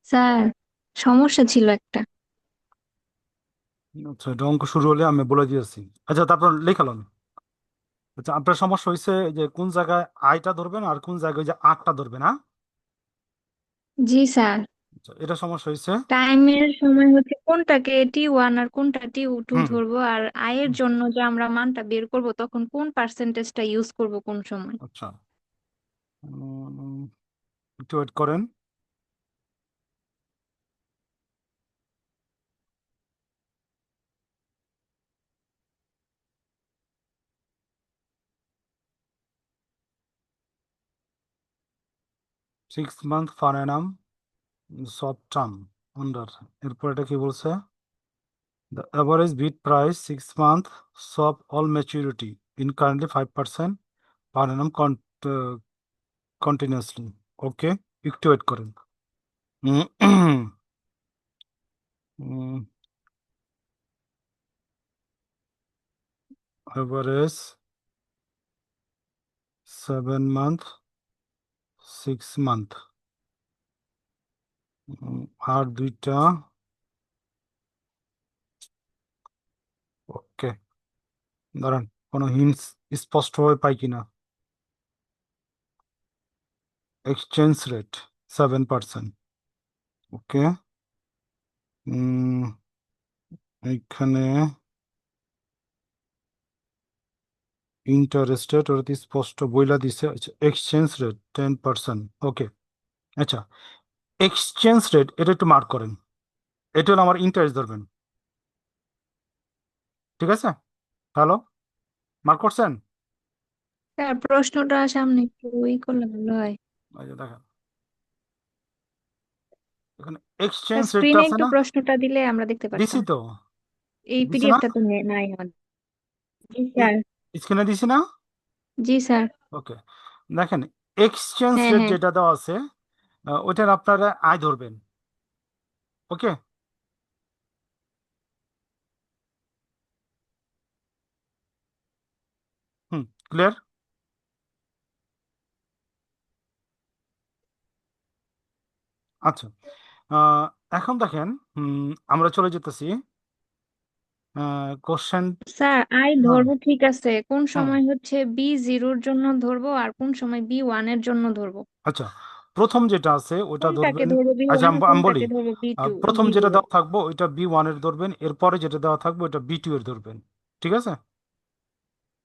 Sir, সমস্যা ছিল একটা। আচ্ছা, এটা অঙ্ক শুরু হলে আমি বলে দিয়েছি। আচ্ছা, তারপর লেখালাম। আচ্ছা, আপনার সমস্যা হয়েছে যে কোন জায়গায় আইটা ধরবেন আর কোন জায়গায় ওই যে আটটা ধরবেন, হ্যাঁ? জি স্যার। আচ্ছা, এটা সমস্যা হয়েছে। টাইমের সময় হচ্ছে কোনটাকে T1 আর কোনটা T2 হুম। ধরবো, আর আয়ের হুম, জন্য যে আমরা মানটা বের করব তখন কোন পার্সেন্টেজটা ইউজ করব কোন সময়। আচ্ছা। উম, একটু ওয়েট করেন। 6 month per annum short term under, এরপর এটা কি বলছে? The average bid price 6 month swap all maturity in currently 5% per annum continuously. ওকে, একটু ওয়েট করেন। এভারেজ 7 month 6 month, আর দুইটা। ওকে, দাঁড়ান, কোনো হিন্টস স্পষ্টভাবে পাই কিনা। Exchange rate 7%। ওকে। এইখানে ইন্টারেস্টেড ওরা স্পষ্ট বইলা দিছে। Exchange rate 10%। ওকে। আচ্ছা, এক্সচেঞ্জ রেট এটা একটু মার্ক করেন। এটা হলো আমার ইন্টারেস্ট ধরবেন। ঠিক আছে? হ্যালো, মার্ক করছেন? স্যার, প্রশ্নটা সামনে একটু করলে ভালো হয়। এই যে দেখেন, এখানে এক্সচেঞ্জ স্যার, রেটটা স্ক্রিনে আছে একটু না? প্রশ্নটা দিলে আমরা দেখতে দিছি পারতাম। তো। এই দিছি না? পিডিএফটা তো নাই আমাদের। জি স্যার। স্ক্রিনে দিছি না? জি স্যার। ওকে, দেখেন, এক্সচেঞ্জ হ্যাঁ রেট হ্যাঁ। যেটা দেওয়া আছে, ওইটার আপনারা আয় ধরবেন। ওকে। হুম, ক্লিয়ার? আচ্ছা, আহ, এখন দেখেন, আমরা চলে যেতেছি কোশ্চেন। স্যার, আই হ্যাঁ। ধরবো ঠিক আছে, কোন হুম, সময় হচ্ছে B0-র জন্য ধরবো আর কোন সময় B1-এর জন্য ধরবো? আচ্ছা, প্রথম যেটা আছে ওটা কোনটাকে ধরবেন। ধরবো আচ্ছা, B1 আর আমি বলি। কোনটাকে ধরবো B2 প্রথম যেটা B0? দেওয়া থাকবো ওইটা B1 এর ধরবেন, এরপরে যেটা দেওয়া থাকবে ওইটা B2 এর ধরবেন। ঠিক আছে?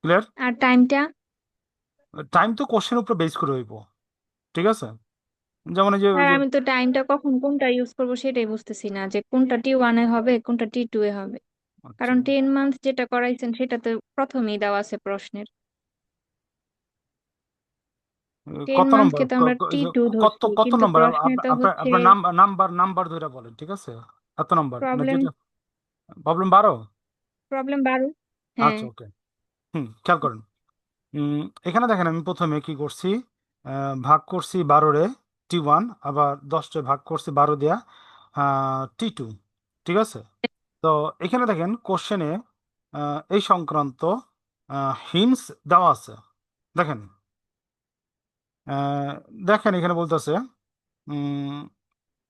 ক্লিয়ার? আর টাইমটা? টাইম তো কোশ্চেন উপর বেস করে হইব। ঠিক আছে? যেমন এই যে ওই স্যার, যে আমি তো টাইমটা কখন কোনটা ইউজ করবো সেটাই বুঝতেছি না, যে কোনটা T1-এ হবে কোনটা T2-এ হবে। আচ্ছা, কারণ 10 মান্থ যেটা করাইছেন সেটা তো প্রথমেই দেওয়া আছে প্রশ্নের। টেন কত নম্বর মান্থকে তো আমরা T2 কত ধরছি, কত কিন্তু নম্বর প্রশ্নে তো আপনার হচ্ছে আপনার নাম্বার নাম্বার নাম্বার ধরে বলেন। ঠিক আছে? এত নম্বর না প্রবলেম। যেটা প্রবলেম 12। প্রবলেম 12। হ্যাঁ। আচ্ছা, ওকে। খেয়াল করেন। এখানে দেখেন আমি প্রথমে কি করছি, ভাগ করছি 12 রে T1, আবার 10 ভাগ করছি 12 দিয়া T2। ঠিক আছে? তো এখানে দেখেন কোশ্চেনে এই সংক্রান্ত হিন্টস দেওয়া আছে। দেখেন, আহ, দেখেন এখানে বলতেছে,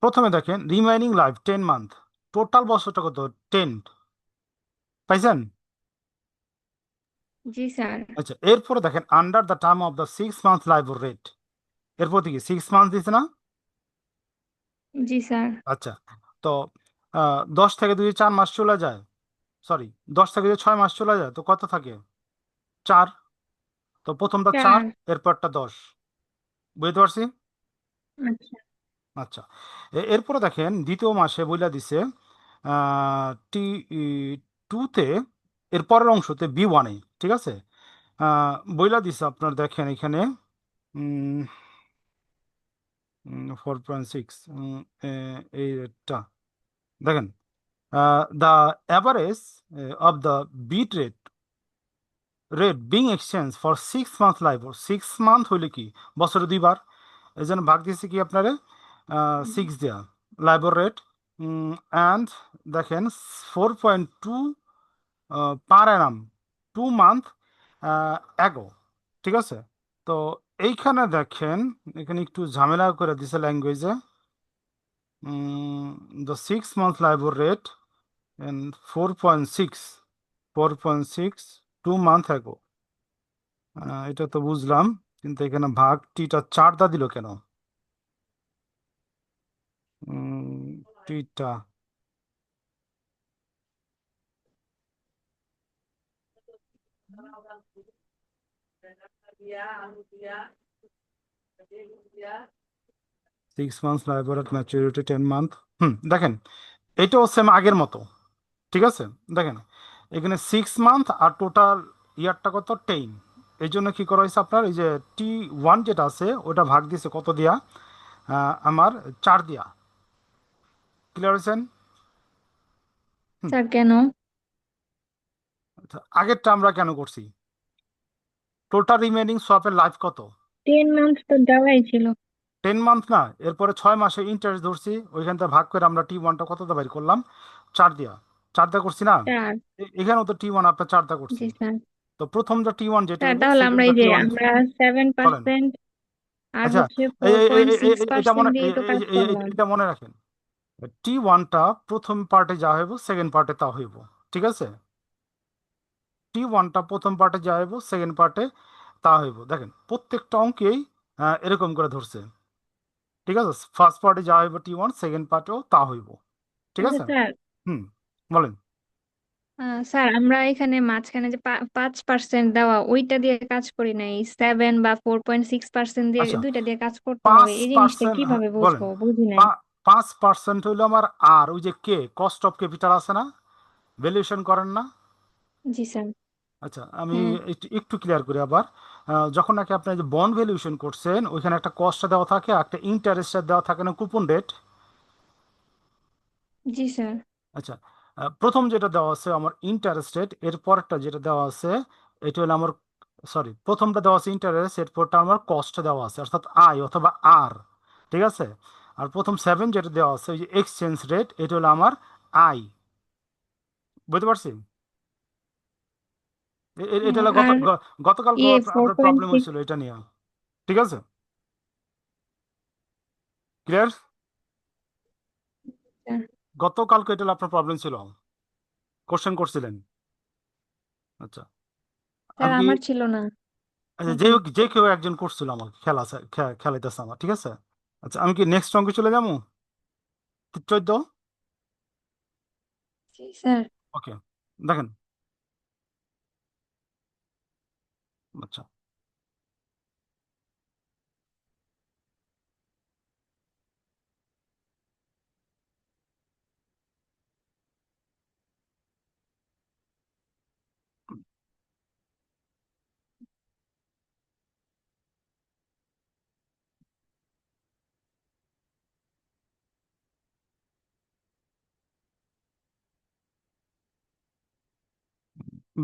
প্রথমে দেখেন রিমাইনিং লাইফ 10 মান্থ, টোটাল বছরটা কত? 10। পাইছেন? জি স্যার। আচ্ছা, এরপরে দেখেন under the term of the 6 month life rate, এরপর থেকে 6 মান্থ দিছে না? জি স্যার। আচ্ছা, তো 10 থেকে যদি 4 মাস চলে যায়, সরি, 10 থেকে যদি 6 মাস চলে যায় তো কত থাকে? 4। তো প্রথমটা 4, 4। এরপরটা 10। বুঝতে পারছি? আচ্ছা। আচ্ছা, এরপরে দেখেন দ্বিতীয় মাসে বইলা দিছে টি 2-তে, এর পরের অংশতে B1-এ। ঠিক আছে? বইলা দিছে আপনার, দেখেন এখানে 4.6, এইটা দেখেন, the average of the bit rate being exchange for 6 month live. 6 month হইলে কি বছরে 2 বার, এই জন্য ভাগ দিয়েছি কি আপনারে 6 দেয়া লাইবর রেট। অ্যান্ড দেখেন 4.2 পার অ্যানাম 2 month অ্যাগো, ঠিক আছে? তো এইখানে দেখেন, এখানে একটু ঝামেলা করে দিছে ল্যাঙ্গুয়েজে। The 6 month LIBOR rate and 4.6 2 month ago। এটা তো বুঝলাম, কিন্তু এখানে ভাগ টিটা 4 দা দিল কেন? টিটা সিক্স মান্থ লাইবর এট ম্যাচুরিটি 10 month। দেখেন এটাও সেম আগের মতো, ঠিক আছে? দেখেন এখানে 6 মান্থ আর টোটাল ইয়ারটা কত 10। এই জন্য কি করা হয়েছে আপনার, এই যে T1 যেটা আছে ওটা ভাগ দিছে কত দিয়া, আমার 4 দিয়া। ক্লিয়ার হয়েছেন? স্যার কেন? আচ্ছা, আগেরটা আমরা কেন করছি? টোটাল রিমেইনিং সোয়াপের লাইফ কত? 10 মান্থ তো দেওয়াই ছিল। 10 মান্থ না, এরপরে 6 মাসে ইন্টারেস্ট ধরছি, ওইখান থেকে ভাগ করে আমরা T1টা কত দিয়ে বের করলাম? 4 দিয়া। 4 দিয়া করছি না? 4। এখানেও তো T1 আপনার 4 দিয়া করছি। জি স্যার। তো প্রথম যে T1 যেটা স্যার হইব, তাহলে আমরা সেকেন্ডটা এই যে T1। আমরা সেভেন বলেন। পার্সেন্ট আর আচ্ছা, হচ্ছে এই ফোর এই- এই- পয়েন্ট এই- সিক্স এই- এটা পার্সেন্ট মনে দিয়ে তো কাজ করলাম। এটা মনে রাখেন, T1টা প্রথম পার্টে যা হইব সেকেন্ড পার্টে তা হইব, ঠিক আছে? T1টা প্রথম পার্টে যা হইব সেকেন্ড পার্টে তা হইব। দেখেন প্রত্যেকটা অঙ্কেই এরকম করে ধরছে, ঠিক আছে? ফার্স্ট পার্টে যা হইব T1, সেকেন্ড পার্টেও তা হইব, ঠিক আচ্ছা আছে? স্যার। হুম, বলেন। স্যার আমরা এখানে মাঝখানে যে 5% দেওয়া ওইটা দিয়ে কাজ করি নাই, 7 বা 4.6% দিয়ে আচ্ছা, দুইটা দিয়ে কাজ করতে হবে, পাঁচ এই জিনিসটা পার্সেন্ট কিভাবে বলেন। বুঝবো, বুঝি নাই। 5% হইলো আমার, আর ওই যে কে কস্ট অফ ক্যাপিটাল আছে না, ভ্যালুয়েশন করেন না? জি স্যার। আচ্ছা, আমি হ্যাঁ। একটু একটু ক্লিয়ার করি আবার। যখন নাকি আপনি যে বন্ড ভ্যালুয়েশন করছেন, ওইখানে একটা কস্ট দেওয়া থাকে, একটা ইন্টারেস্ট দেওয়া থাকে না, কুপন রেট। জি স্যার। আচ্ছা, প্রথম যেটা দেওয়া আছে আমার ইন্টারেস্ট রেট, এর পরেরটা যেটা দেওয়া আছে এটা হলো আমার, সরি, প্রথমটা দেওয়া আছে ইন্টারেস্ট, এরপরটা আমার কস্ট দেওয়া আছে, অর্থাৎ আই অথবা আর, ঠিক আছে? আর প্রথম 7 যেটা দেওয়া আছে ওই যে এক্সচেঞ্জ রেট, এটা হলো আমার আই। বুঝতে পারছি? এটা হ্যাঁ, হলো আর গতকালকে ফোর আপনার পয়েন্ট প্রবলেম সিক্স হয়েছিল এটা নিয়ে, ঠিক আছে? ক্লিয়ার? গতকালকে এটা হলো আপনার প্রবলেম ছিল, কোশ্চেন করছিলেন। আচ্ছা, স্যার আমি কি, আমার ছিল না। আচ্ছা, যে যে কেউ একজন করছিল আমাকে খেলাইতেছে আমার, ঠিক আছে? আচ্ছা, আমি কি নেক্সট অঙ্কে চলে যাবো? 14। জি স্যার। ওকে, দেখেন। আচ্ছা,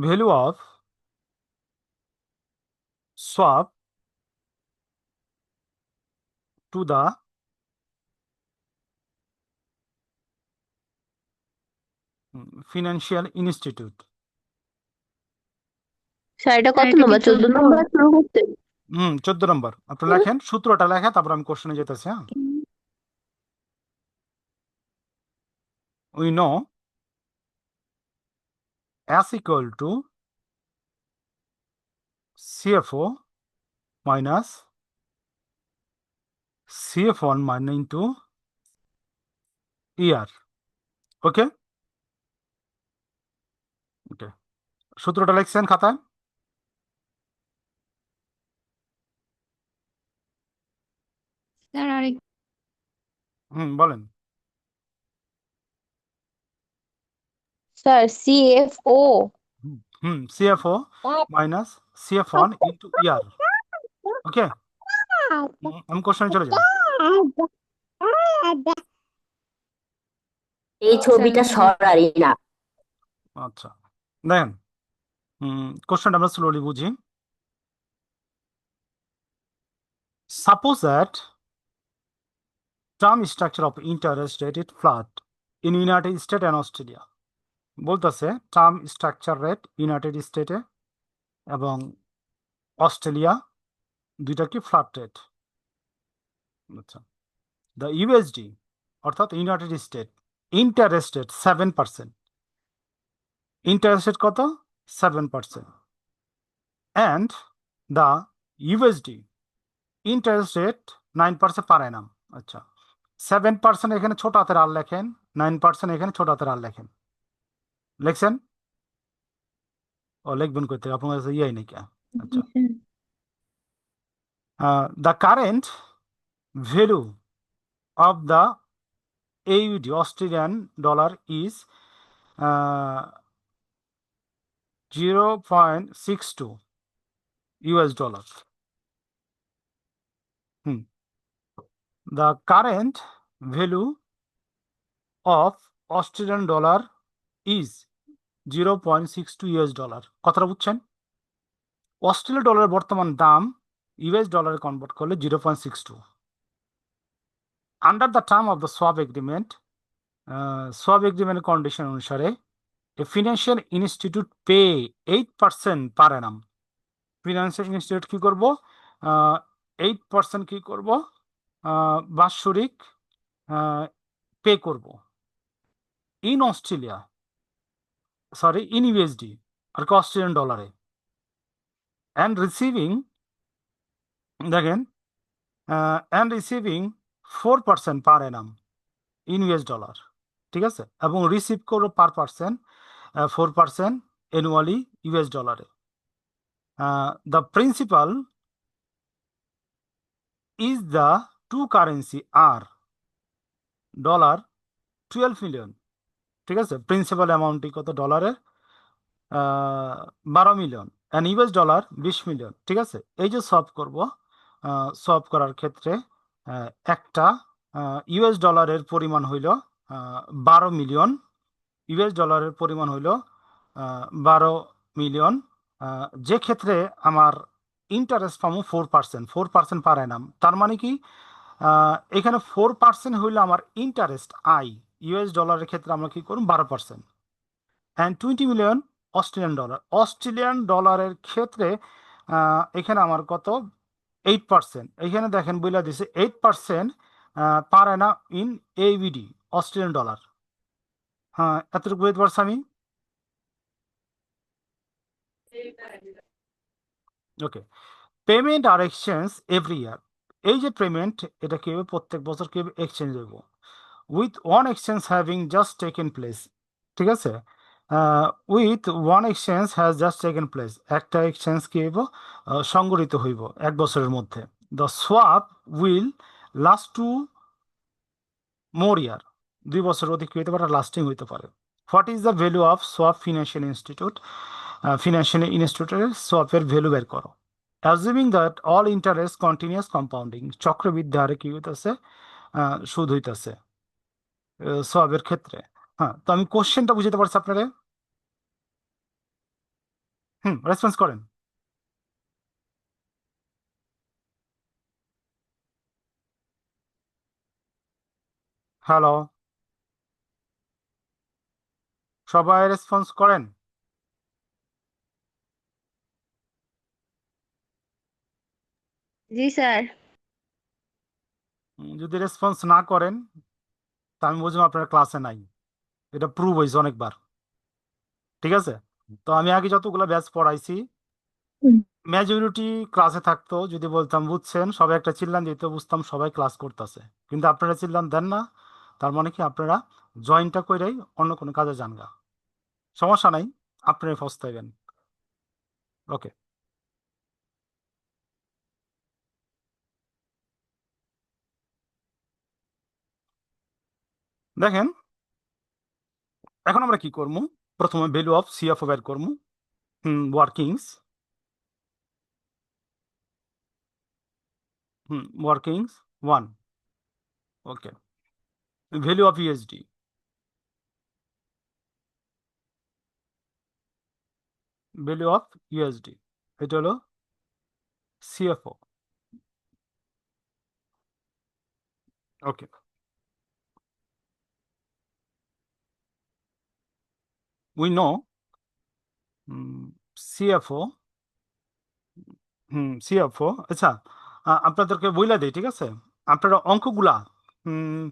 value of swap to the financial institute. Sir এটা স্যার কত এটা কি নম্বর, 14 14? নম্বর শুরু করতে? 14 নম্বর। আপনি লেখেন সূত্রটা লেখা, তারপর আমি কোশ্চেনে যেতেছি। হ্যাঁ, we know S equal to CFO minus CF1 minus into ER। ওকে, ওকে, সূত্রটা লিখছেন খাতায়? স্যার আর বলেন। Sir CFO. CFO minus CF1 into ER। ওকে, আমি কোশ্চেনে চলে যাই। এই স্যার ছবিটা লেখেন। সরারই না। আচ্ছা, দেখেন, কোশ্চেনটা আমরা স্লোলি বুঝি। Suppose that term structure of interest rate it flat in United state and Australia. বলতেছে টার্ম স্ট্রাকচার রেট ইউনাইটেড স্টেটে এবং অস্ট্রেলিয়া দুইটা কি ফ্ল্যাট রেট। আচ্ছা, দ্য ইউএসডি অর্থাৎ United state interest rate 7%। Interest rate কত? 7%। And the USD interest rate 9% পার অ্যানাম। আচ্ছা, 7% এখানে ছোট হাতের আর লেখেন, 9% এখানে ছোট হাতের আর লেখেন। লিখছেন? ও লিখবেন করতে আপনার কাছে ইয়াই নাকি? আচ্ছা, the current value of the AUD Australian dollar is 0.62 US dollar. The current value of Australian dollar is 0.62 US dollar. কথাটা বুঝছেন? অস্ট্রেলিয়া ডলারের বর্তমান দাম ইউএস ডলারে কনভার্ট করলে 0.62। Under the term of the swap agreement, swap agreement condition অনুসারে a financial institute pay 8% per annum. Financial institute কি করব? 8% কি করব? বাৎসরিক পে করব in Australia, sorry in USD আর কি অস্ট্রেলিয়ান ডলারে। অ্যান্ড রিসিভিং, দেখেন, and receiving 4% per annum in US dollar. ঠিক আছে, এবং রিসিভ করবো পার পার্সেন্ট 4% অ্যানুয়ালি ইউএস ডলারে। The principal is the two currency R dollar 12 million. ঠিক আছে, প্রিন্সিপাল অ্যামাউন্টটি কত? ডলারের 12 million and US dollar 20 million. ঠিক আছে, এই যে সলভ করব, সলভ করার ক্ষেত্রে একটা ইউএস ডলারের পরিমাণ হইল 12 মিলিয়ন, ইউএস ডলারের পরিমাণ হইল 12 মিলিয়ন, যে ক্ষেত্রে আমার ইন্টারেস্ট পাবো 4%, 4% পার অ্যানাম। তার মানে কি এখানে 4% হইলে আমার ইন্টারেস্ট আই, ইউএস ডলারের ক্ষেত্রে আমরা কি করব? 12%। And 20 million Australian dollar. Australian ডলারের ক্ষেত্রে এখানে আমার কত? 8%। এখানে দেখেন বইলা দিছে 8% per annum in AUD Australian dollar. হ্যাঁ, এতটুকু বুঝতে পারছি আমি। ওকে, পেমেন্ট আর এক্সচেঞ্জ এভরি ইয়ার। এই যে পেমেন্ট, এটা কি হবে? প্রত্যেক বছর কি এক্সচেঞ্জ হইব with one exchange having just taken place. ঠিক আছে, with one exchange has just taken place, একটা এক্সচেঞ্জ কি হইব? সংগঠিত হইব 1 বছরের মধ্যে। The swap will last two more year, 2 বছর অধিক হইতে পারে, লাস্টিং হইতে পারে। What is the value of swap financial institute? Financial ইনস্টিটিউটের সোয়াপের ভ্যালু বের করো। Assuming that all interest continuous compounding, চক্রবৃদ্ধি হারে কি হইতেছে? সুদ হইতেছে সোয়াবের ক্ষেত্রে। হ্যাঁ, তো আমি কোশ্চেনটা বুঝতে পারছি আপনারা? রেসপন্স করেন। হ্যালো, সবাই রেসপন্স করেন। জি স্যার। যদি রেসপন্স না করেন তা আমি বুঝলাম আপনারা ক্লাসে নাই, এটা প্রুভ হয়েছে অনেকবার। ঠিক আছে, তো আমি আগে যতগুলো ব্যাচ পড়াইছি মেজরিটি ক্লাসে থাকতো। যদি বলতাম বুঝছেন, সবাই একটা চিল্লান দিত, বুঝতাম সবাই ক্লাস করতেছে। কিন্তু আপনারা চিল্লান দেন না, তার মানে কি আপনারা জয়েনটা কইরাই অন্য কোনো কাজে যান গা। সমস্যা নাই, আপনারাই পস্তাইবেন। ওকে, দেখেন এখন আমরা কি করবো? প্রথমে ভ্যালু অফ সিএফও বের করবো। Workings, workings 1। Okay, value of USD, value of USD, এটা হলো CFO. Okay, we know CFO CFO. আচ্ছা, আপনাদেরকে বইলা দিই, ঠিক আছে? আপনারা অঙ্কগুলা হুম,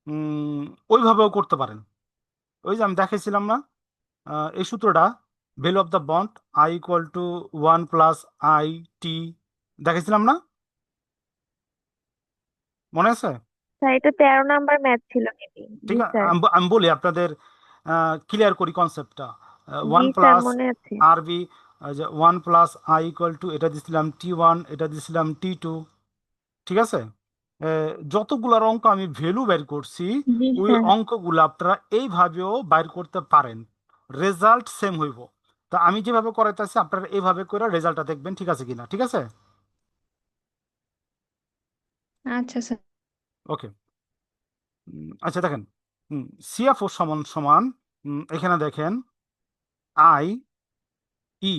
হুম, ওইভাবেও করতে পারেন। ওই যে আমি দেখাইছিলাম না, এই সূত্রটা, value of the bond I equal to 1 + i t, দেখাইছিলাম না, মনে আছে? স্যার এটা 13 নাম্বার ম্যাথ ছিল মেবি। ঠিক জি আছে, স্যার। আমি বলি আপনাদের, ক্লিয়ার করি কনসেপ্টটা। জি ওয়ান স্যার প্লাস মনে আছে। আরবি, যে 1 + i ইকুয়াল টু, এটা দিছিলাম t1, এটা দিছিলাম t2, ঠিক আছে? যতগুলার অঙ্ক আমি ভ্যালু বের করছি, জি ওই স্যার। অঙ্কগুলো আপনারা এইভাবেও বাইর করতে পারেন, রেজাল্ট সেম হইব। তা আমি যেভাবে করাইতেছি আপনারা এইভাবে করে রেজাল্টটা দেখবেন, ঠিক আছে কিনা, ঠিক আছে? আচ্ছা স্যার। ওকে। আচ্ছা দেখেন, সিএফও সমান সমান, এখানে দেখেন আই ই,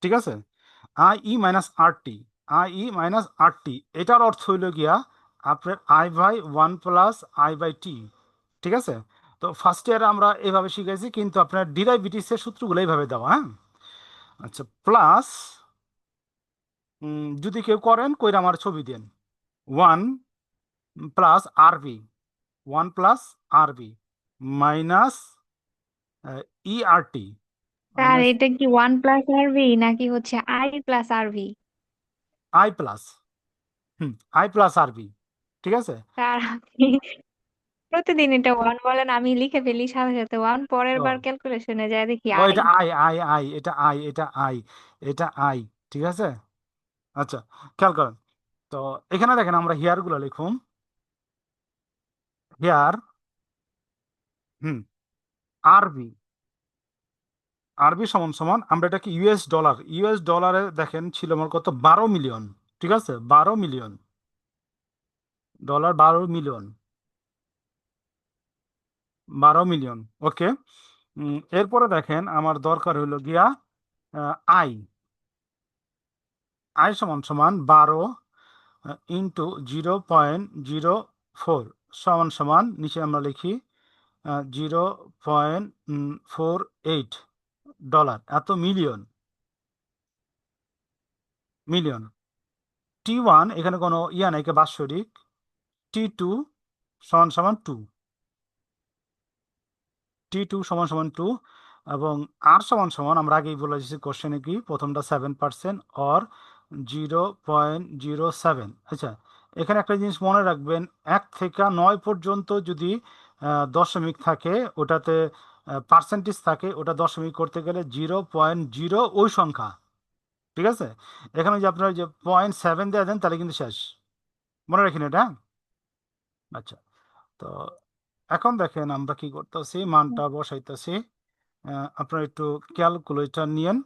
ঠিক আছে? i e - rt, এটার অর্থ হইল গিয়া আপনার i/1 + i/t, ঠিক আছে? তো ফার্স্ট ইয়ারে আমরা এভাবে শিখেছি, কিন্তু আপনার ডিরাইভেটিভসের সূত্রগুলো এইভাবে দেওয়া, হ্যাঁ? আচ্ছা, প্লাস, যদি কেউ করেন কইরা আমার ছবি দেন, 1 + আরবি, 1 + আরবি মাইনাস ই/আর/টি, স্যার মাইনাস এটা কি 1 + আরবি নাকি হচ্ছে i+আরবি? আই প্লাস, i+আরবি, ঠিক আছে? স্যার আপনি প্রতিদিন এটা 1 বলেন, আমি লিখে ফেলি সাথে সাথে 1, পরের বার ও ক্যালকুলেশনে যায় দেখি ও আই। এটা আই আই আই এটা আই, এটা আই, ঠিক আছে? আচ্ছা, খেয়াল করেন। তো এখানে দেখেন আমরা হেয়ার গুলো লিখুন, হেয়ার, হুম, আরবি, আরবি সমান সমান, আমরা এটাকে ইউএস ডলারে দেখেন ছিল আমার কত, 12 মিলিয়ন, ঠিক আছে? 12 মিলিয়ন ডলার, 12 মিলিয়ন, 12 মিলিয়ন, ওকে। এরপরে দেখেন আমার দরকার হইলো গিয়া আই, আই সমান সমান 12 ইন্টু 0.04 সমান সমান, নিচে আমরা লিখি 0.48 এত মিলিয়ন, মিলিয়ন। t1 এখানে কোনো ইয়া নাই, বাৎসরিক, t2 সমান সমান 2, t2 সমান সমান 2, এবং আর সমান সমান আমরা আগেই বলে দিয়েছি কোশ্চেনে, কি প্রথমটা 7% অর 0.07। আচ্ছা, এখানে একটা জিনিস মনে রাখবেন, 1 থেকে 9 পর্যন্ত যদি দশমিক থাকে, ওটাতে পার্সেন্টেজ থাকে, ওটা দশমিক করতে গেলে 0.0 ওই সংখ্যা, ঠিক আছে? এখানে যে আপনার যে 0.7 দেওয়া দেন, তাহলে কিন্তু শেষ, মনে রাখেন এটা, হ্যাঁ? আচ্ছা, তো এখন দেখেন আমরা কি করতেছি, মানটা বসাইতেছি। আপনারা একটু ক্যালকুলেটর নিয়েন।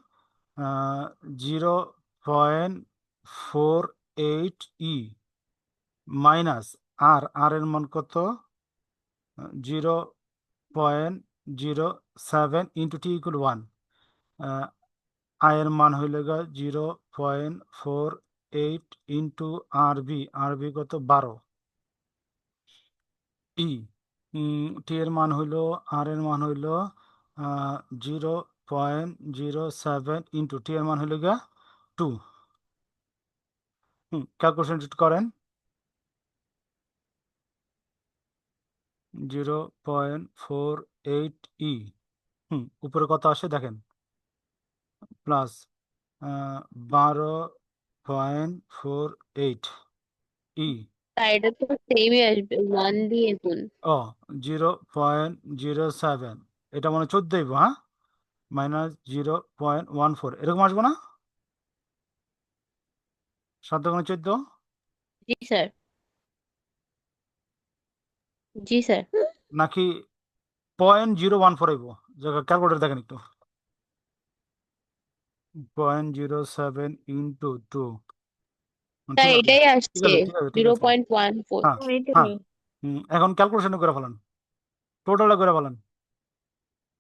0.48 মাইনাস আর এর মান কত, 0.07 ইন্টু t=1, আয়ের মান হইল 0.48 ইন্টু আরবি কত, 12, ই, টি এর মান হইল, আর এর মান হইল 0.07 ইন্টু টি এর মান হইল গিয়া 2। ক্যালকুলেশন করেন, 0.48 উপরে কত আসে দেখেন, প্লাস 12.48 ই, স্যার এটা তো সেমই আসবে, 1 দিয়ে গুণ। ও 0.07, এটা মানে 14, হ্যাঁ, মাইনাস 0.14, এরকম আসবো না? 7 × 14, জি স্যার। জি স্যার। নাকি 0.014 হইব? ক্যালকুলেটর দেখেন একটু, 0.07 ইন্টু 2, স্যার ঠিক আছে, এটাই ঠিক আসছে, আছে, ঠিক আছে, ঠিক জিরো আছে, পয়েন্ট ওয়ান ফোর হ্যাঁ, হ্যাঁ। এটাই। এখন ক্যালকুলেশন করে ফেলান, টোটালটা করে ফেলান,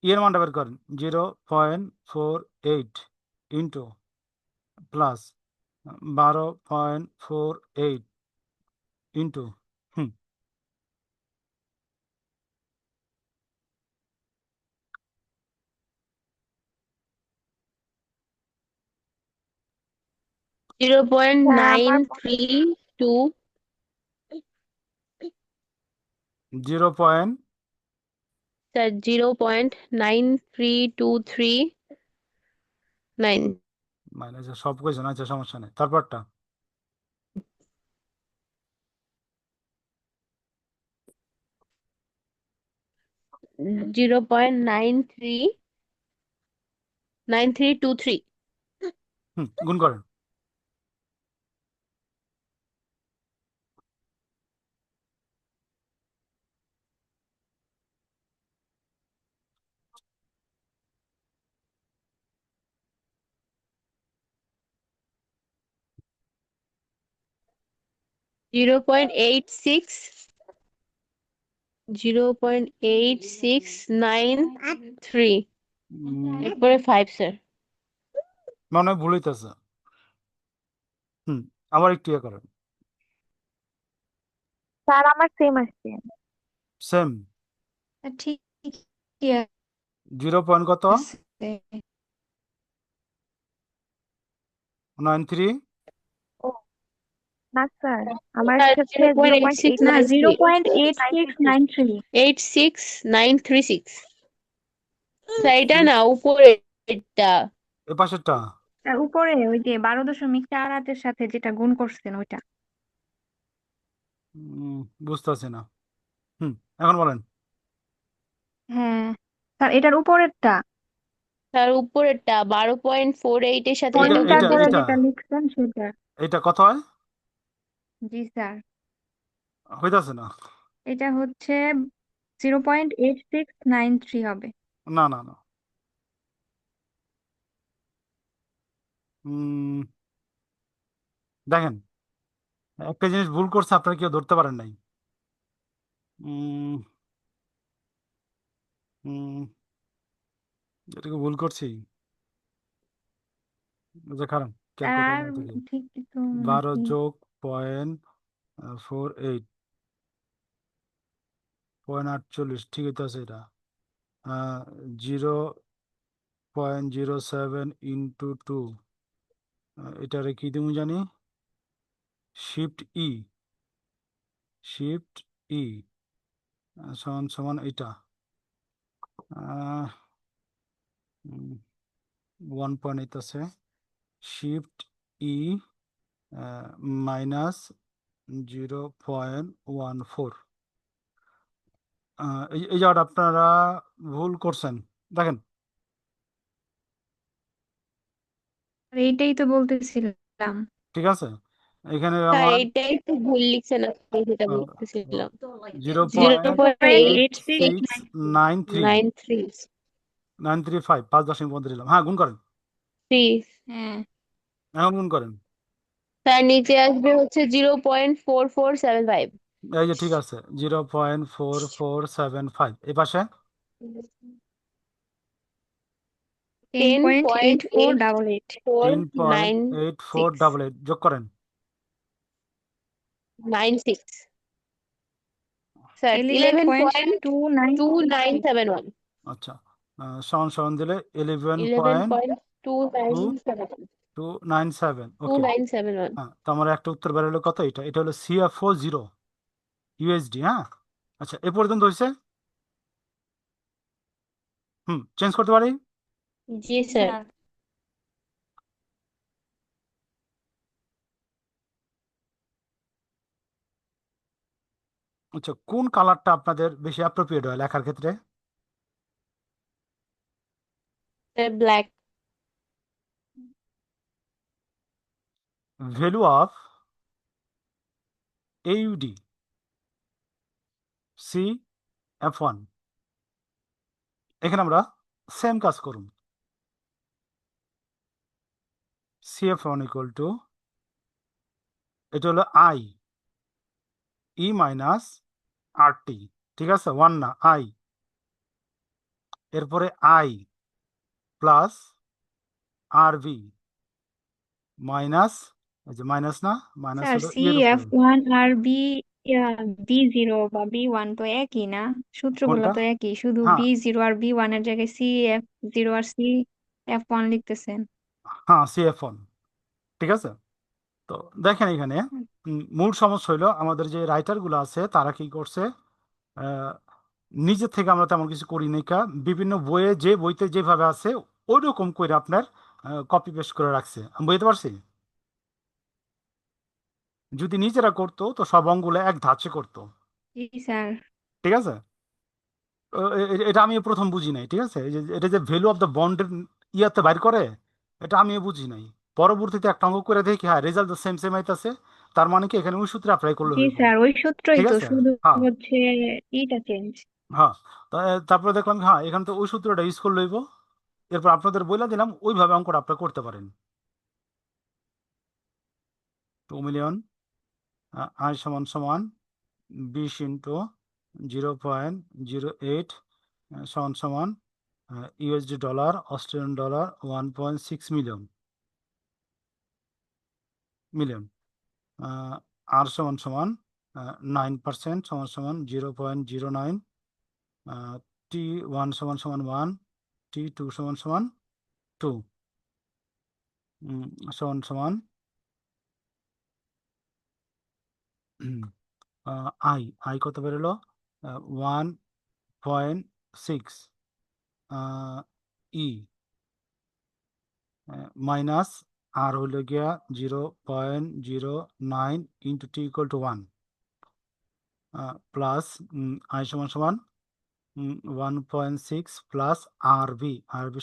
এর মানটা বের করেন, 0.48 ইন্টু প্লাস 12.48 ইন্টু, হুম, 0.932 0. স্যার 0.93239 মাইনাস সব কিছু না, আচ্ছা সমস্যা নেই, তারপরটা 0.93 গুণ করেন। 0.8693 এরপরে 5 স্যার। মনে হয় ভুল হইতেছে। আবার একটু ইয়ে করেন। স্যার আমার সেম আসছে। সেম ঠিক 0. কত? আছে 93। ও না স্যার, আমার স্যার হচ্ছে 0.8 না 0.8693 0.8693 86936 স্যার এটা না উপরেরটা। এ পাশেরটা তার উপরে ওই যে 12.48-এর সাথে যেটা গুণ করছেন ওইটা। বুঝতেছি না। এখন বলেন। হ্যাঁ স্যার এটার উপরেরটা তার উপরেরটা 12.48 এর সাথে এটা যেটা পয়েন্টার গুণ এটা করে এটা দিয়েছে। যেটা লিখছেন সেটা। এটা কত হয়? জি স্যার হইতাছে না। এটা হচ্ছে 0.8693 হবে। না না না। দেখেন, একটা জিনিস ভুল করছে, আপনারা কেউ ধরতে পারেন নাই। উম, উম, এটাকে ভুল করছি। আচ্ছা খারাপ, ক্যালকুলেটর আর না দেখি। ঠিক কিছু 12 নাকি যোগ 0.48 0.48 ঠিক হইতেছে এটা। 0.07 ইন্টু 2, এটারে কি তুমি জানি, শিফট ই, শিফট ই সমান সমান এটা 1.8 আছে, শিফট ই মাইনাস 0.14। এই জায়গাটা আপনারা ভুল করছেন। দেখেন, আর এইটাই তো বলতেছিলাম। ঠিক আছে, এখানে স্যার আমার এটাই তো ভুল লিখছেন আপনি, যেটা বলতেছিলাম। 0.8693 0.8693 935 5 দশমিক দিলাম। হ্যাঁ গুণ করেন, হ্যাঁ এখন গুণ করেন। তার নিচে আসবে হচ্ছে 0.4475 এই যে ঠিক আছে, 0.4475। এই পাশে 10.8488 10.8496 10.8488 যোগ করেন। স্যার 11.296 11.2971 আচ্ছা, সমান সমান দিলে 11.2971 11.297। ওকে, 2971 হ্যাঁ, তো আমার একটা উত্তর বেরোলো কত, এটা হলো CFO0 USD। হ্যাঁ আচ্ছা, এ পর্যন্ত হয়েছে। চেঞ্জ করতে পারি। জি স্যার। আচ্ছা, কোন কালারটা আপনাদের বেশি অ্যাপ্রোপ্রিয়েট হয় লেখার ক্ষেত্রে? Black. Value of AUD CF1, এখানে আমরা সেম কাজ করুন। CF1 ইকুয়াল টু, এটা হলো IE মাইনাস RT, ঠিক আছে, 1 না I, এরপরে I প্লাস RV মাইনাস, এই যে মাইনাস না, মাইনাস স্যার হলো ইয়ের উপরে। CF1 আর B0 বা B1 তো একই না, সূত্রগুলো কোনটা? তো একই, শুধু হ্যাঁ B0 আর B1 এর জায়গায় CF0 আর CF1 লিখতেছেন। হ্যাঁ CF1, ঠিক আছে। তো দেখেন এখানে মূল সমস্যা হইলো আমাদের যে রাইটার গুলো আছে তারা কি করছে, আহ, নিজে থেকে আমরা তেমন কিছু করি নাই কা, বিভিন্ন বইয়ে যে বইতে যেভাবে আছে ওই রকম করে আপনার কপি পেস্ট করে রাখছে, আমি বুঝতে পারছি। যদি নিজেরা করতো তো সব অঙ্কগুলো এক ধাঁচে করতো, জি স্যার। ঠিক আছে। এটা আমি প্রথম বুঝি নাই, ঠিক আছে। এটা যে ভ্যালু অফ দ্য বন্ডের ইয়াতে বাইর করে, এটা আমি বুঝি নাই। পরবর্তীতে একটা অঙ্ক করে দেখি হ্যাঁ রেজাল্ট তো সেম সেম আইতাছে, তার মানে কি এখানে ওই সূত্রে অ্যাপ্লাই করলে জি হইব, স্যার, ওই সূত্রই ঠিক তো, আছে। শুধু হ্যাঁ হচ্ছে ইটা চেঞ্জ। হ্যাঁ। তারপরে দেখলাম হ্যাঁ এখানে তো ওই সূত্রটা ইউজ করলে হইব। এরপর আপনাদের বলে দিলাম ওইভাবে অঙ্কটা আপনারা করতে পারেন। 2 মিলিয়ন আই সমান সমান 20 × 0.08 সমান সমান USD dollar, Australian dollar 1.6 million. আর সমান সমান 9% সমান সমান 0.09, T1 সমান সমান 1, T2 সমান সমান 2, সমান সমান আই আই কত বেরোলো 1.6 ই মাইনাস আর হইল গিয়া 0.09 into T equal to 1 plus I সমান সমান 1.6 প্লাস আরবি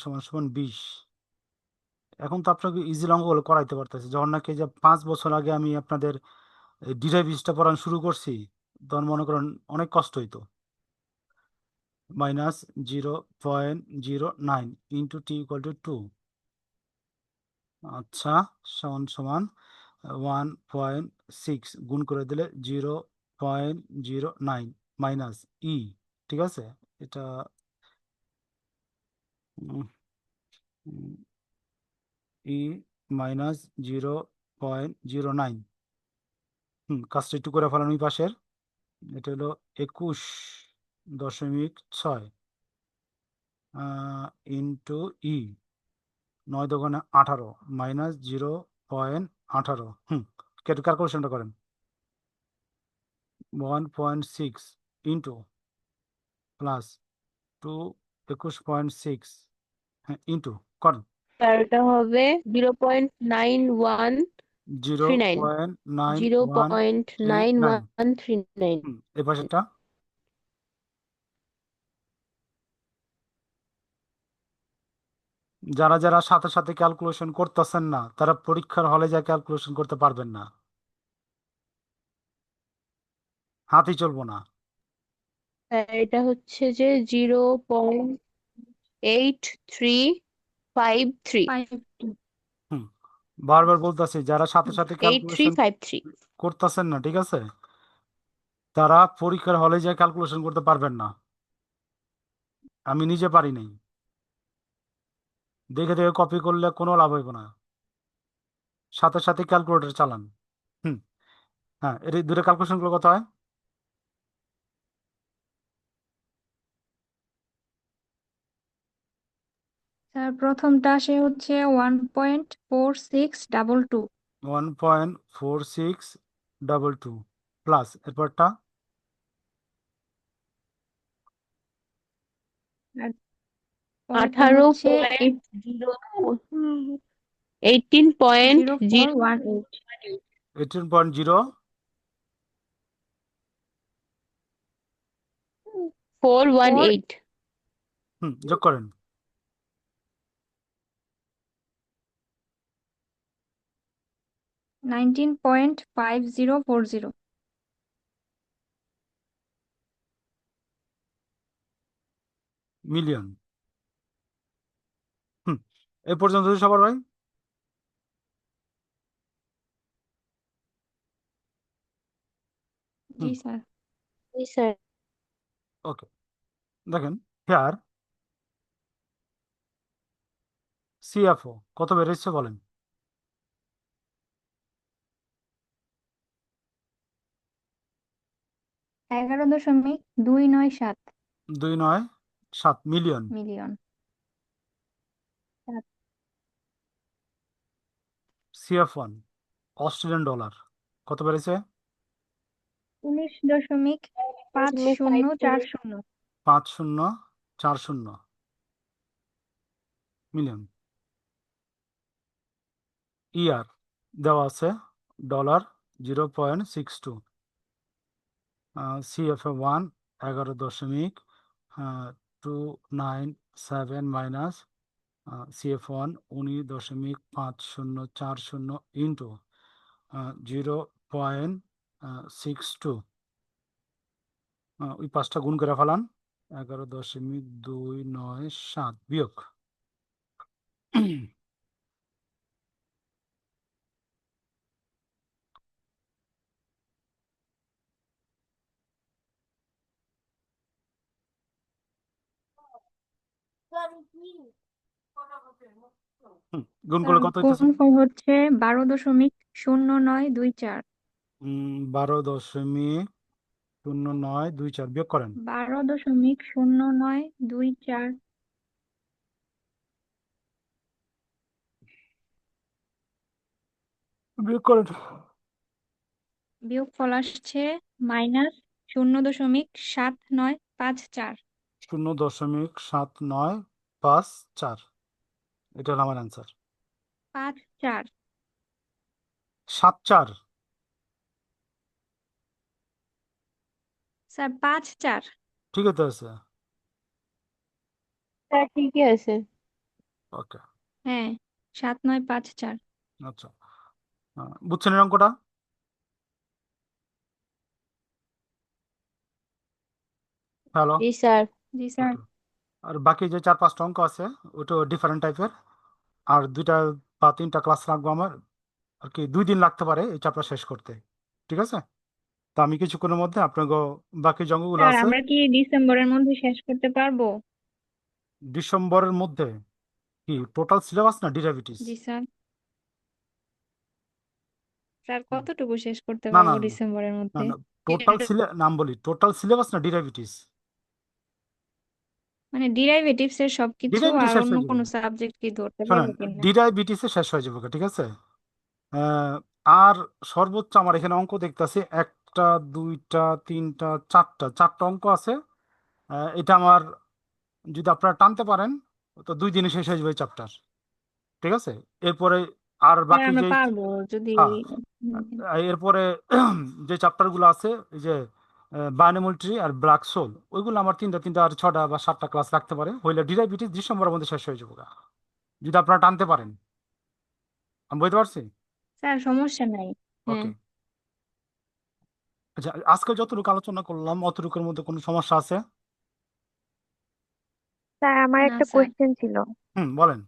সমান সমান 20। এখন তো আপনাকে ইজি অঙ্কগুলো করাইতে পারতেছি, যখন নাকি যে 5 বছর আগে আমি আপনাদের ডিরাইভেশনটা পড়ানো শুরু করছি তখন মনে করেন অনেক কষ্ট হইতো। Minus 0.09 into T equal to 2, আচ্ছা সমান সমান 1.6 গুণ করে দিলে 0.09 মাইনাস ই, ঠিক আছে। এটা ই মাইনাস 0.09, কাজটা একটু করে ফেলান ওই পাশের। এটা হলো 21.6 ইন্টু ই 9 × 18 মাইনাস 0.18, কেটে ক্যালকুলেশনটা করেন। 1.6 ইন্টু প্লাস 21.6, হ্যাঁ ইন্টু করেন। স্যার এটা হবে 0.9139 0.9139, 0.9139 এ পাশেরটা যারা যারা সাথে সাথে ক্যালকুলেশন করতেছেন না তারা পরীক্ষার হলে যা ক্যালকুলেশন করতে পারবেন না, হাতই চলবো না। স্যার এটা হচ্ছে যে 0.8353 হুম বারবার বলতেছি যারা সাথে সাথে ক্যালকুলেশন 8353 করতেছেন না, ঠিক আছে, তারা পরীক্ষার হলে যা ক্যালকুলেশন করতে পারবেন না। আমি নিজে পারি নাই, দেখে দেখে কপি করলে কোনো লাভ হইব না, সাথে সাথে ক্যালকুলেটর চালান। হুম হ্যাঁ, এর এই দুটো ক্যালকুলেশন গুলো কত হয়? স্যার প্রথমটা আসে হচ্ছে 1.4622, 1.4622 প্লাস এরপরটা আর পরেরটা আঠারো হচ্ছে পয়েন্ট জিরো 18.0 0418। 18.0 418 যোগ করেন। 19.5040। মিলিয়ন। এই পর্যন্ত সবার ভাই? জি স্যার। জি স্যার ওকে, দেখেন হেয়ার সিএফও কত বেড়েছে বলেন? 11.297 297 মিলিয়ন। মিলিয়ন। সিএফ1 অস্ট্রেলিয়ান ডলার কত বেড়েছে? 19.5040 5040 মিলিয়ন। ইয়ার দেওয়া আছে dollar 0.62, CFA1 11.297 minus CF1 19.5040 into 0.62, ওই 5টা গুণ করে ফেলান, 11.297 বিয়োগ গুণ করলে কত হইতেছে? গুণফল হচ্ছে 12.0924। 12.0924 বিয়োগ করেন। 12.0924 বিয়োগ করেন। বিয়োগফল আসছে -0.7954। 0.7954, এটা হলো আমার অ্যান্সার। 54 74? স্যার 54। ঠিক আছে আছে। স্যার ঠিকই আছে। ওকে, হ্যাঁ 7954। আচ্ছা, বুঝছেন এই অঙ্কটা? হ্যালো, জি স্যার। জি স্যার। ওকে। আর বাকি যে 4-5টা অঙ্ক আছে ওটা ডিফারেন্ট টাইপের, আর 2টা বা 3টা ক্লাস রাখবো আমার, আর কি 2 দিন লাগতে পারে এই চ্যাপ্টার শেষ করতে, ঠিক আছে? তো আমি কিছুক্ষণের মধ্যে আপনাকে বাকি যে অঙ্কগুলো স্যার আছে আমরা কি ডিসেম্বরের মধ্যে শেষ করতে পারবো? ডিসেম্বরের মধ্যে, কি টোটাল সিলেবাস না ডেরিভেটিভস? জি স্যার। স্যার কতটুকু শেষ করতে না না পারবো না ডিসেম্বরের না মধ্যে? না, নাম বলি টোটাল সিলেবাস না ডেরিভেটিভস? মানে ডিরাইভেটিভস এর সবকিছু ডেরিভেটিভ আর শেষ অন্য হয়ে যাবে, কোনো সাবজেক্ট কি ধরতে শোনেন, পারবো কিনা? ডিরাইভেটিভস শেষ হয়ে যাবে, ঠিক আছে? আহ, আর সর্বোচ্চ আমার এখানে অঙ্ক দেখতেছি 1টা 2টা 3টা 4টা অঙ্ক আছে। এটা আমার, যদি আপনারা টানতে পারেন তো 2 দিনে শেষ হয়ে যাবে চ্যাপ্টার, ঠিক আছে? এরপরে আর স্যার বাকি আমরা যে, পারবো যদি হ্যাঁ, এরপরে যে চ্যাপ্টারগুলো আছে, এই যে বায়োনোমিলিটারি আর ব্ল্যাক সোল, ওইগুলো আমার 3টা আর 6টা বা 7টা ক্লাস রাখতে পারে, হইলে ডিরাইভেটিভ ডিসেম্বরের মধ্যে শেষ হয়ে যাবে যদি আপনারা টানতে পারেন। আমি বুঝতে পারছি। স্যার সমস্যা নাই। হ্যাঁ। ওকে, আচ্ছা, আজকে যতটুকু আলোচনা করলাম অতটুকুর মধ্যে কোনো সমস্যা আছে? স্যার আমার না একটা স্যার। কোয়েশ্চেন ছিল। বলেন।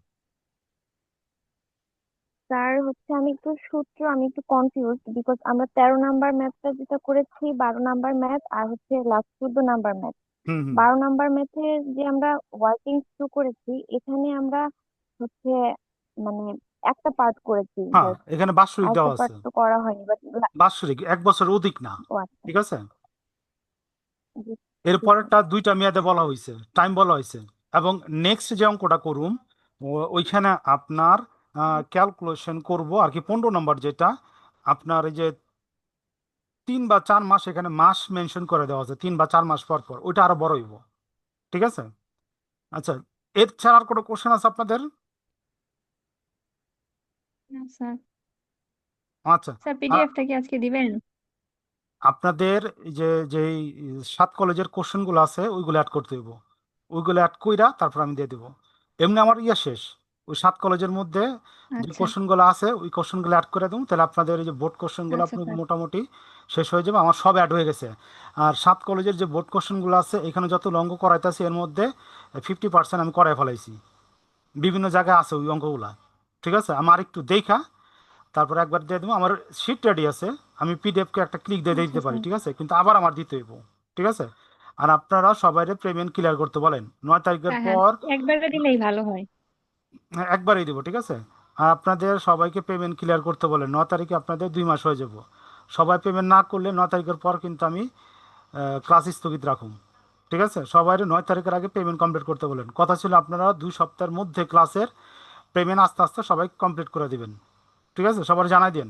স্যার হচ্ছে আমি একটু কনফিউজ, বিকজ আমরা 13 নাম্বার ম্যাথটা যেটা করেছি, 12 নাম্বার ম্যাথ আর হচ্ছে লাস্ট 14 নাম্বার ম্যাথ। হুম হুম 12 নাম্বার ম্যাথের যে আমরা ওয়ার্কিং শুরু করেছি, এখানে আমরা হচ্ছে মানে একটা পার্ট করেছি হ্যাঁ, জাস্ট, এখানে বাৎসরিক আরেকটা দেওয়া আছে, পার্ট তো করা হয়নি, বাট বাৎসরিক 1 বছর অধিক না, ও আচ্ছা। ঠিক আছে? জি, ঠিক এরপরেরটা আছে। 2টা মেয়াদে বলা হয়েছে, টাইম বলা হয়েছে। এবং নেক্সট যে অঙ্কটা করুম, ওইখানে আপনার ক্যালকুলেশন করব আর কি, 15 নম্বর যেটা, আপনার এই যে 3 বা 4 মাস, এখানে মাস মেনশন করে দেওয়া আছে, 3 বা 4 মাস পর পর, ওইটা আরো বড় হইব, ঠিক আছে? আচ্ছা, এর ছাড়া আর কোনো কোশ্চেন আছে আপনাদের? না স্যার। আচ্ছা, স্যার আ- পিডিএফটা কি আজকে দিবেন? আপনাদের এই যে যেই 7 কলেজের কোশ্চেনগুলো আছে ওইগুলো অ্যাড করতে হইব, ওইগুলো অ্যাড কইরা তারপর আমি দিয়ে দেবো। এমনি আমার ইয়ে শেষ, ওই 7 কলেজের মধ্যে যে আচ্ছা কোশ্চেনগুলো আছে ওই কোশ্চেনগুলো অ্যাড করে দেবো, তাহলে আপনাদের এই যে বোর্ড কোশ্চেনগুলো আচ্ছা আপনার স্যার। মোটামুটি শেষ হয়ে যাবে, আমার সব অ্যাড হয়ে গেছে। আর 7 কলেজের যে বোর্ড কোশ্চেনগুলো আছে এখানে যত অঙ্ক করাইতেছি এর মধ্যে 50% আমি করাই ফেলাইছি, বিভিন্ন জায়গায় আছে ওই অঙ্কগুলা, ঠিক আছে? আমার একটু দেখা তারপর একবার দিয়ে দেবো, আমার শিট রেডি আছে, আমি পিডিএফকে একটা ক্লিক দিয়ে আচ্ছা দিতে পারি, স্যার। ঠিক আছে? কিন্তু আবার আমার দিতে হইব, ঠিক আছে? আর আপনারা সবাই পেমেন্ট ক্লিয়ার করতে বলেন 9 তারিখের হ্যাঁ হ্যাঁ, পর। একবারে দিলেই ভালো হয়। একবারই দিব, ঠিক আছে? আর আপনাদের সবাইকে পেমেন্ট ক্লিয়ার করতে বলেন, 9 তারিখে আপনাদের 2 মাস হয়ে যাব। সবাই পেমেন্ট না করলে 9 তারিখের পর কিন্তু আমি ক্লাস স্থগিত রাখুন, ঠিক আছে? সবাই 9 তারিখের আগে পেমেন্ট কমপ্লিট করতে বলেন। কথা ছিল আপনারা 2 সপ্তাহের মধ্যে ক্লাসের পেমেন্ট আস্তে আস্তে সবাই কমপ্লিট করে দিবেন, ঠিক আছে? সবার জানাই দিন।